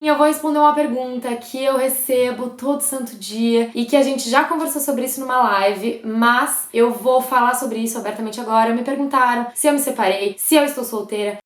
E eu vou responder uma pergunta que eu recebo todo santo dia e que a gente já conversou sobre isso numa live, mas eu vou falar sobre isso abertamente agora. Me perguntaram se eu me separei, se eu estou solteira.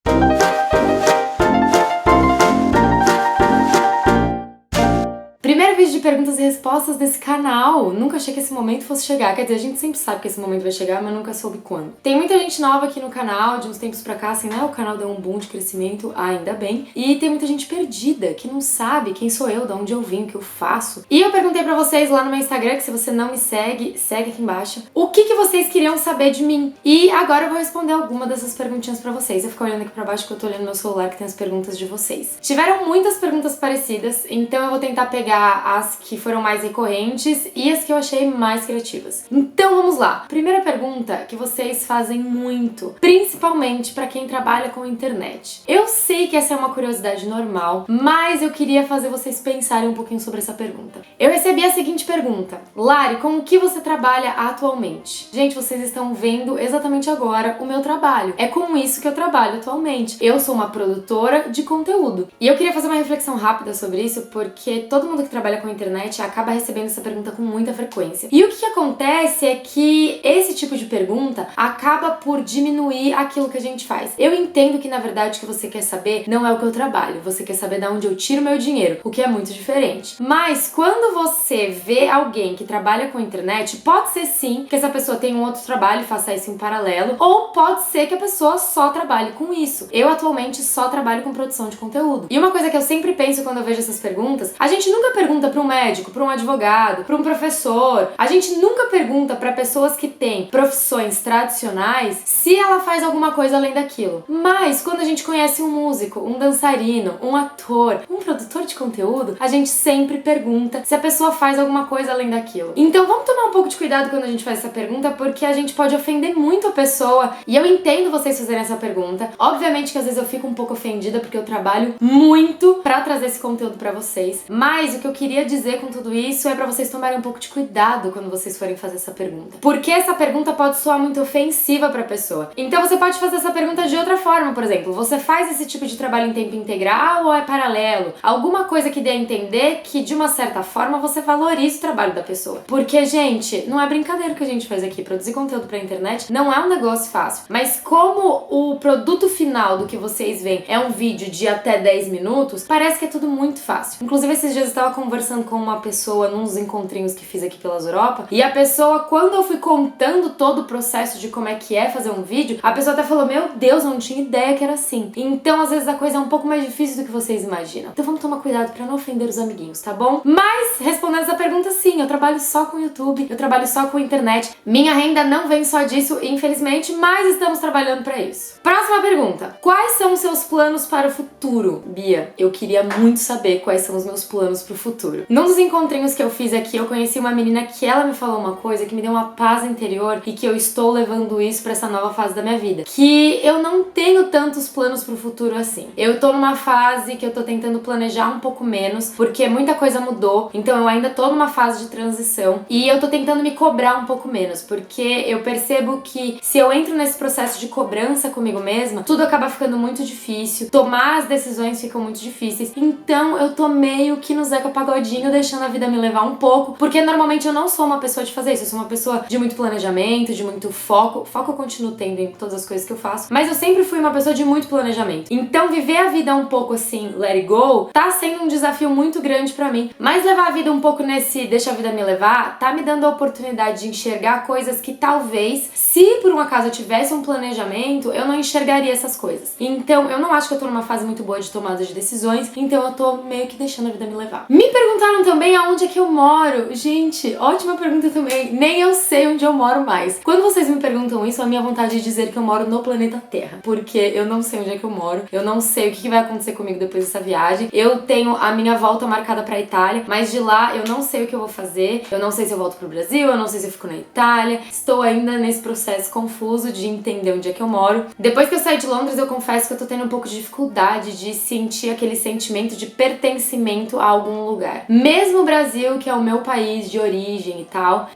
Primeiro vídeo de perguntas e respostas desse canal. Nunca achei que esse momento fosse chegar. Quer dizer, a gente sempre sabe que esse momento vai chegar, mas nunca soube quando. Tem muita gente nova aqui no canal, de uns tempos pra cá, assim, né? O canal deu um boom de crescimento, ainda bem. E tem muita gente perdida, que não sabe quem sou eu, de onde eu vim, o que eu faço. E eu perguntei pra vocês lá no meu Instagram, que se você não me segue, segue aqui embaixo, o que vocês queriam saber de mim. E agora eu vou responder alguma dessas perguntinhas pra vocês. Eu fico olhando aqui pra baixo que eu tô olhando meu celular que tem as perguntas de vocês. Tiveram muitas perguntas parecidas, então eu vou tentar pegar as que foram mais recorrentes e as que eu achei mais criativas. Então vamos lá. Primeira pergunta que vocês fazem muito, principalmente pra quem trabalha com internet. Eu sei que essa é uma curiosidade normal, mas eu queria fazer vocês pensarem um pouquinho sobre essa pergunta. Eu recebi a seguinte pergunta: Lari, com o que você trabalha atualmente? Gente, vocês estão vendo exatamente agora o meu trabalho. É com isso que eu trabalho atualmente. Eu sou uma produtora de conteúdo. E eu queria fazer uma reflexão rápida sobre isso, porque todo mundo que trabalha com internet acaba recebendo essa pergunta com muita frequência. E o que acontece é que esse tipo de pergunta acaba por diminuir aquilo que a gente faz. Eu entendo que, na verdade, o que você quer saber não é o que eu trabalho, você quer saber de onde eu tiro meu dinheiro, o que é muito diferente. Mas quando você vê alguém que trabalha com internet, pode ser sim que essa pessoa tenha um outro trabalho e faça isso em paralelo, ou pode ser que a pessoa só trabalhe com isso. Eu atualmente só trabalho com produção de conteúdo. E uma coisa que eu sempre penso quando eu vejo essas perguntas, a gente nunca pergunta para um médico, para um advogado, para um professor. A gente nunca pergunta para pessoas que têm profissões tradicionais se ela faz alguma coisa além daquilo. Mas quando a gente conhece um músico, um dançarino, um ator, um produtor de conteúdo, a gente sempre pergunta se a pessoa faz alguma coisa além daquilo. Então vamos tomar um pouco de cuidado quando a gente faz essa pergunta, porque a gente pode ofender muito a pessoa. E eu entendo vocês fazerem essa pergunta. Obviamente que às vezes eu fico um pouco ofendida porque eu trabalho muito para trazer esse conteúdo para vocês. Mas o que eu queria dizer com tudo isso é pra vocês tomarem um pouco de cuidado quando vocês forem fazer essa pergunta. Porque essa pergunta pode soar muito ofensiva pra pessoa. Então você pode fazer essa pergunta de outra forma, por exemplo, você faz esse tipo de trabalho em tempo integral ou é paralelo? Alguma coisa que dê a entender que, de uma certa forma, você valoriza o trabalho da pessoa. Porque, gente, não é brincadeira que a gente faz aqui. Produzir conteúdo pra internet não é um negócio fácil. Mas como o produto final do que vocês veem é um vídeo de até 10 minutos, parece que é tudo muito fácil. Inclusive, esses dias eu estava conversando com uma pessoa nos encontrinhos que fiz aqui pelas Europa, e a pessoa, quando eu fui contando todo o processo de como é que é fazer um vídeo, a pessoa até falou: meu Deus, eu não tinha ideia que era assim. Então, às vezes, a coisa é um pouco mais difícil do que vocês imaginam. Então vamos tomar cuidado pra não ofender os amiguinhos, tá bom? Mas, respondendo essa pergunta, sim, eu trabalho só com YouTube, eu trabalho só com internet. Minha renda não vem só disso, infelizmente, mas estamos trabalhando pra isso. Próxima pergunta: quais são os seus planos para o futuro? Bia, eu queria muito saber quais são os meus planos pro futuro. Num dos encontrinhos que eu fiz aqui, eu conheci uma menina que ela me falou uma coisa que me deu uma paz interior e que eu estou levando isso pra essa nova fase da minha vida. Que eu não tenho tantos planos pro futuro assim. Eu tô numa fase que eu tô tentando planejar um pouco menos, porque muita coisa mudou, então eu ainda tô numa fase de transição e eu tô tentando me cobrar um pouco menos, porque eu percebo que se eu entro nesse processo de cobrança comigo mesma, tudo acaba ficando muito difícil, tomar as decisões ficam muito difíceis, então eu tô meio que no Zeca Pagodinho, deixando a vida me levar um pouco, porque normalmente eu não sou uma pessoa de fazer isso, eu sou uma pessoa de muito planejamento, de muito foco. Foco eu continuo tendo em todas as coisas que eu faço, mas eu sempre fui uma pessoa de muito planejamento. Então viver a vida um pouco assim, let it go, tá sendo um desafio muito grande pra mim, mas levar a vida um pouco nesse deixa a vida me levar, tá me dando a oportunidade de enxergar coisas que talvez, se por um acaso eu tivesse um planejamento, eu não enxergaria essas coisas. Então eu não acho que eu tô numa fase muito boa de tomada de decisões, então eu tô meio que deixando a vida me levar. Me perguntaram também aonde é que eu moro. Gente, ótima pergunta também. Nem eu sei onde eu moro mais. Quando vocês me perguntam isso, a minha vontade é dizer que eu moro no planeta Terra, porque eu não sei onde é que eu moro, eu não sei o que vai acontecer comigo depois dessa viagem. Eu tenho a minha volta marcada pra Itália, mas de lá eu não sei o que eu vou fazer, eu não sei se eu volto pro Brasil, eu não sei se eu fico na Itália. Estou ainda nesse processo confuso de entender onde é que eu moro. Depois que eu saí de Londres, eu confesso que eu tô tendo um pouco de dificuldade de sentir aquele sentimento de pertencimento a algum lugar. Mesmo o Brasil Brasil, que é o meu país de origem e tal,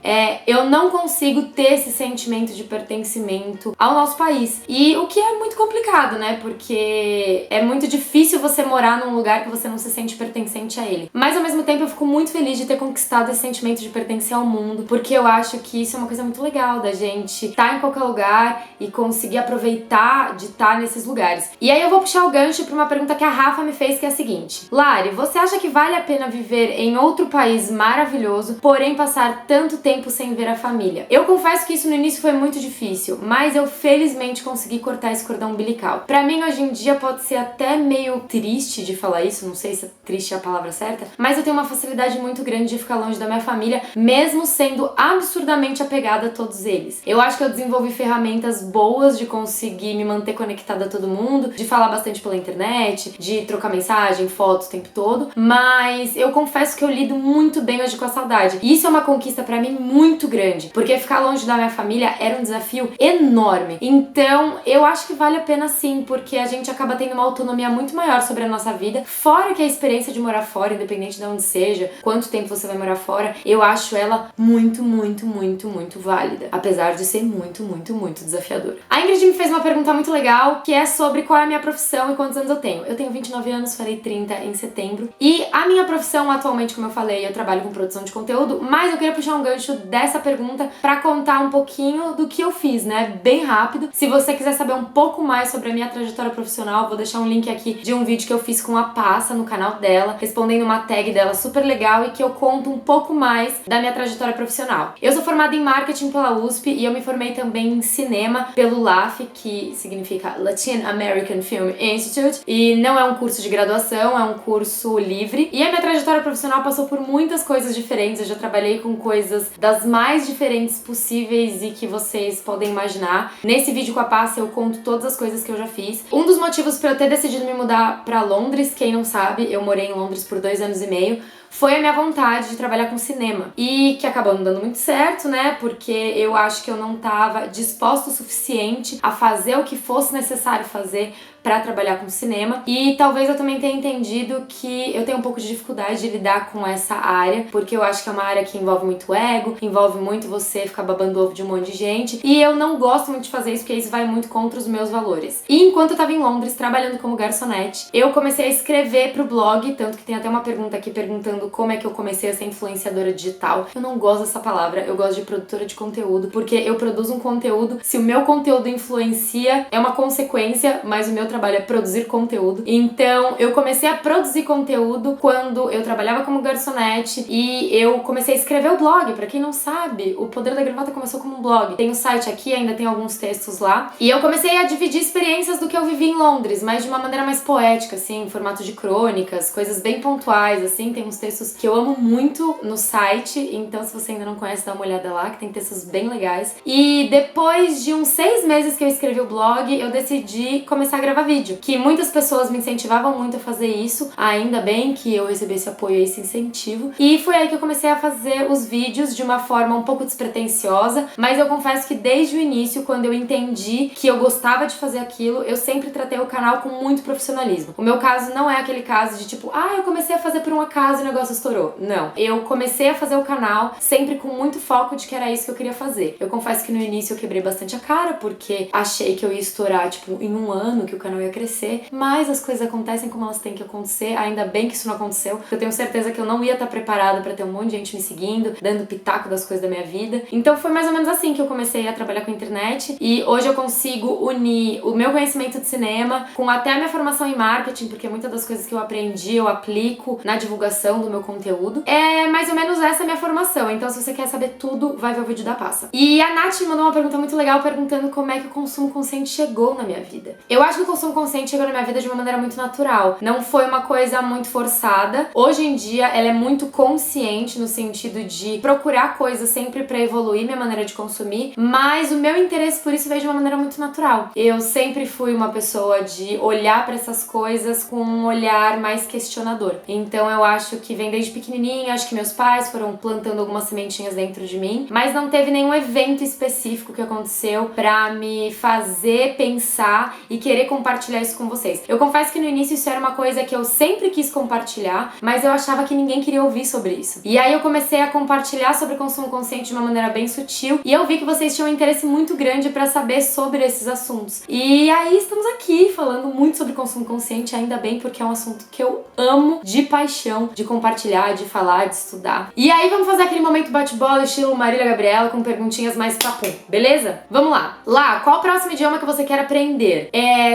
eu não consigo ter esse sentimento de pertencimento ao nosso país. E o que é muito complicado, né? Porque é muito difícil você morar num lugar que você não se sente pertencente a ele. Mas ao mesmo tempo eu fico muito feliz de ter conquistado esse sentimento de pertencer ao mundo, porque eu acho que isso é uma coisa muito legal da gente estar em qualquer lugar e conseguir aproveitar de estar nesses lugares. E aí eu vou puxar o gancho pra uma pergunta que a Rafa me fez, que é a seguinte: Lari, você acha que vale a pena viver em outro país maravilhoso, porém passar tanto tempo sem ver a família? Eu confesso que isso no início foi muito difícil, mas eu felizmente consegui cortar esse cordão umbilical. Pra mim, hoje em dia, pode ser até meio triste de falar isso, não sei se triste é a palavra certa, mas eu tenho uma facilidade muito grande de ficar longe da minha família, mesmo sendo absurdamente apegada a todos eles. Eu acho que eu desenvolvi ferramentas boas de conseguir me manter conectada a todo mundo, de falar bastante pela internet, de trocar mensagem, fotos o tempo todo, mas eu confesso que eu lido muito bem hoje com a saudade. E isso é uma conquista pra mim muito grande, porque ficar longe da minha família era um desafio enorme. Então, eu acho que vale a pena sim, porque a gente acaba tendo uma autonomia muito maior sobre a nossa vida, fora que a experiência de morar fora, independente de onde seja, quanto tempo você vai morar fora, eu acho ela muito, muito, muito, muito válida, apesar de ser muito, muito, muito desafiadora. A Ingrid me fez uma pergunta muito legal, que é sobre qual é a minha profissão e quantos anos eu tenho. Eu tenho 29 anos, farei 30 em setembro, e a minha profissão atualmente, como eu falei, eu trabalho com produção de conteúdo, mas eu queria puxar um gancho dessa pergunta pra contar um pouquinho do que eu fiz, né, bem rápido. Se você quiser saber um pouco mais sobre a minha trajetória profissional, vou deixar um link aqui de um vídeo que eu fiz com a Passa no canal dela, respondendo uma tag dela super legal e que eu conto um pouco mais da minha trajetória profissional. Eu sou formada em marketing pela USP e eu me formei também em cinema pelo LAF, que significa Latin American Film Institute, e não é um curso de graduação, é um curso livre. E a minha trajetória profissional passou por muitas coisas diferentes, eu já trabalhei com coisas das mais diferentes possíveis e que vocês podem imaginar. Nesse vídeo com a Passa eu conto todas as coisas que eu já fiz. Um dos motivos pra eu ter decidido me mudar pra Londres, quem não sabe, eu morei em Londres por 2 anos e meio, foi a minha vontade de trabalhar com cinema. E que acabou não dando muito certo, né? Porque eu acho que eu não tava disposta o suficiente a fazer o que fosse necessário fazer pra trabalhar com cinema. E talvez eu também tenha entendido que eu tenho um pouco de dificuldade de lidar com essa área, porque eu acho que é uma área que envolve muito ego, envolve muito você ficar babando ovo de um monte de gente, e eu não gosto muito de fazer isso, porque isso vai muito contra os meus valores. E enquanto eu tava em Londres trabalhando como garçonete, eu comecei a escrever pro blog, tanto que tem até uma pergunta aqui perguntando como é que eu comecei a ser influenciadora digital. Eu não gosto dessa palavra, eu gosto de produtora de conteúdo, porque eu produzo um conteúdo, se o meu conteúdo influencia, é uma consequência, mas o meu trabalho é produzir conteúdo. Então, eu comecei a produzir conteúdo quando eu trabalhava como garçonete e eu comecei a escrever o blog. Pra quem não sabe, o Poder da Gravata começou como um blog. Tem o site aqui, ainda tem alguns textos lá. E eu comecei a dividir experiências do que eu vivi em Londres, mas de uma maneira mais poética, assim, em formato de crônicas, coisas bem pontuais, assim. Tem uns textos que eu amo muito no site, então se você ainda não conhece, dá uma olhada lá, que tem textos bem legais. E depois de uns 6 meses que eu escrevi o blog, eu decidi começar a gravar vídeo, que muitas pessoas me incentivavam muito a fazer isso, ainda bem que eu recebi esse apoio e esse incentivo, e foi aí que eu comecei a fazer os vídeos de uma forma um pouco despretensiosa, mas eu confesso que desde o início, quando eu entendi que eu gostava de fazer aquilo, eu sempre tratei o canal com muito profissionalismo. O meu caso não é aquele caso de tipo, eu comecei a fazer por um acaso e o negócio estourou. Não. Eu comecei a fazer o canal sempre com muito foco de que era isso que eu queria fazer. Eu confesso que no início eu quebrei bastante a cara, porque achei que eu ia estourar, tipo, em um ano, que o canal ia crescer, mas as coisas acontecem como elas têm que acontecer, ainda bem que isso não aconteceu, eu tenho certeza que eu não ia estar preparada pra ter um monte de gente me seguindo, dando pitaco das coisas da minha vida. Então foi mais ou menos assim que eu comecei a trabalhar com a internet, e hoje eu consigo unir o meu conhecimento de cinema com até a minha formação em marketing, porque muitas das coisas que eu aprendi eu aplico na divulgação do meu conteúdo. É mais ou menos essa a minha formação, então se você quer saber tudo, vai ver o vídeo da Passa. E a Nath me mandou uma pergunta muito legal perguntando como é que o consumo consciente chegou na minha vida. Eu acho que o consumo consciente chegou na minha vida de uma maneira muito natural, não foi uma coisa muito forçada. Hoje em dia ela é muito consciente no sentido de procurar coisas sempre pra evoluir minha maneira de consumir, mas o meu interesse por isso veio de uma maneira muito natural. Eu sempre fui uma pessoa de olhar pra essas coisas com um olhar mais questionador. Então eu acho que vem desde pequenininha, acho que meus pais foram plantando algumas sementinhas dentro de mim, mas não teve nenhum evento específico que aconteceu pra me fazer pensar e querer compartilhar compartilhar isso com vocês. Eu confesso que no início isso era uma coisa que eu sempre quis compartilhar, mas eu achava que ninguém queria ouvir sobre isso. E aí eu comecei a compartilhar sobre consumo consciente de uma maneira bem sutil e eu vi que vocês tinham um interesse muito grande pra saber sobre esses assuntos. E aí estamos aqui falando muito sobre consumo consciente, ainda bem, porque é um assunto que eu amo de paixão, de compartilhar, de falar, de estudar. E aí vamos fazer aquele momento bate-bola estilo Marília Gabriela com perguntinhas mais papum, beleza? Vamos lá. Lá, qual o próximo idioma que você quer aprender?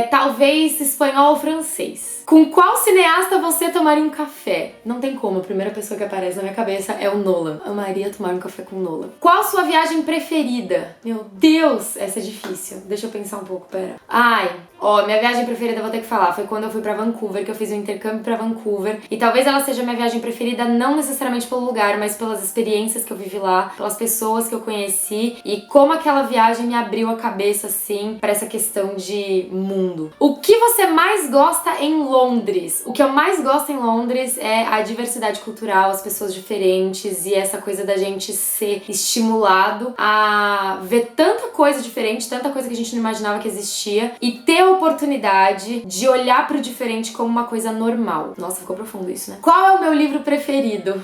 Talvez espanhol ou francês. Com qual cineasta você tomaria um café? Não tem como, a primeira pessoa que aparece na minha cabeça é o Nolan. Amaria tomar um café com o Nolan. Qual sua viagem preferida? Meu Deus, essa é difícil. Deixa eu pensar um pouco, pera. Minha viagem preferida, eu vou ter que falar, foi quando eu fui pra Vancouver, que eu fiz um intercâmbio pra Vancouver. E talvez ela seja minha viagem preferida, não necessariamente pelo lugar, mas pelas experiências que eu vivi lá, pelas pessoas que eu conheci e como aquela viagem me abriu a cabeça, assim, pra essa questão de mundo. O que você mais gosta em Londres? O que eu mais gosto em Londres é a diversidade cultural, as pessoas diferentes e essa coisa da gente ser estimulado a ver tanta coisa diferente, tanta coisa que a gente não imaginava que existia e ter a oportunidade de olhar pro diferente como uma coisa normal. Nossa, ficou profundo isso, né? Qual é o meu livro preferido?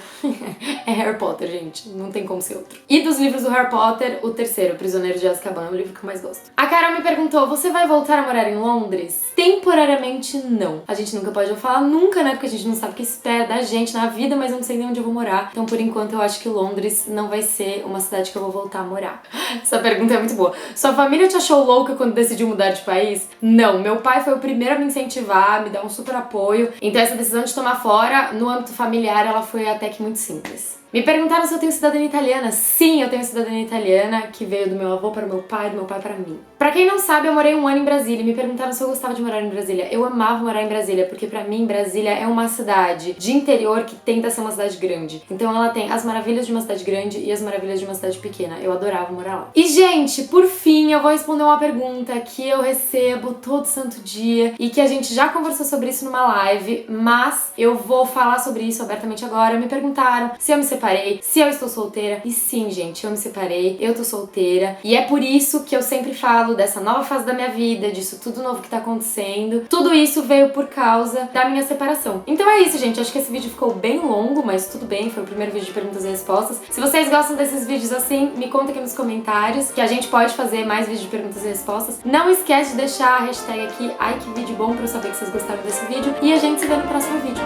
É Harry Potter, gente. Não tem como ser outro. E dos livros do Harry Potter, o terceiro, Prisioneiro de Azkaban, é o livro que eu mais gosto. A Carol me perguntou, você vai voltar a morar em Londres? Temporariamente, não. A gente nunca pode falar nunca, né? Porque a gente não sabe o que espera da gente na vida, mas eu não sei nem onde eu vou morar. Então, por enquanto, eu acho que Londres não vai ser uma cidade que eu vou voltar a morar. Essa pergunta é muito boa. Sua família te achou louca quando decidiu mudar de país? Não, meu pai foi o primeiro a me incentivar, me dar um super apoio. Então essa decisão de tomar fora, no âmbito familiar, ela foi até que muito simples. Me perguntaram se eu tenho cidadania italiana. Sim, eu tenho cidadania italiana, que veio do meu avô para o meu pai, do meu pai para mim. Pra quem não sabe, eu morei 1 ano em Brasília e me perguntaram se eu gostava de morar em Brasília. Eu amava morar em Brasília, porque pra mim, Brasília é uma cidade de interior que tenta ser uma cidade grande. Então ela tem as maravilhas de uma cidade grande e as maravilhas de uma cidade pequena. Eu adorava morar lá. E, gente, por fim, eu vou responder uma pergunta que eu recebo todo santo dia e que a gente já conversou sobre isso numa live, mas eu vou falar sobre isso abertamente agora. Me perguntaram se eu me separei, se eu estou solteira. E sim, gente, eu me separei, eu tô solteira. E é por isso que eu sempre falo dessa nova fase da minha vida, disso tudo novo que tá acontecendo. Tudo isso veio por causa da minha separação. Então é isso, gente. Acho que esse vídeo ficou bem longo, mas tudo bem. Foi o primeiro vídeo de perguntas e respostas. Se vocês gostam desses vídeos assim, me conta aqui nos comentários que a gente pode fazer mais vídeos de perguntas e respostas. Não esquece de deixar a hashtag aqui, ai que vídeo bom, pra eu saber que vocês gostaram desse vídeo. E a gente se vê no próximo vídeo.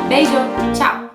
Beijo, tchau!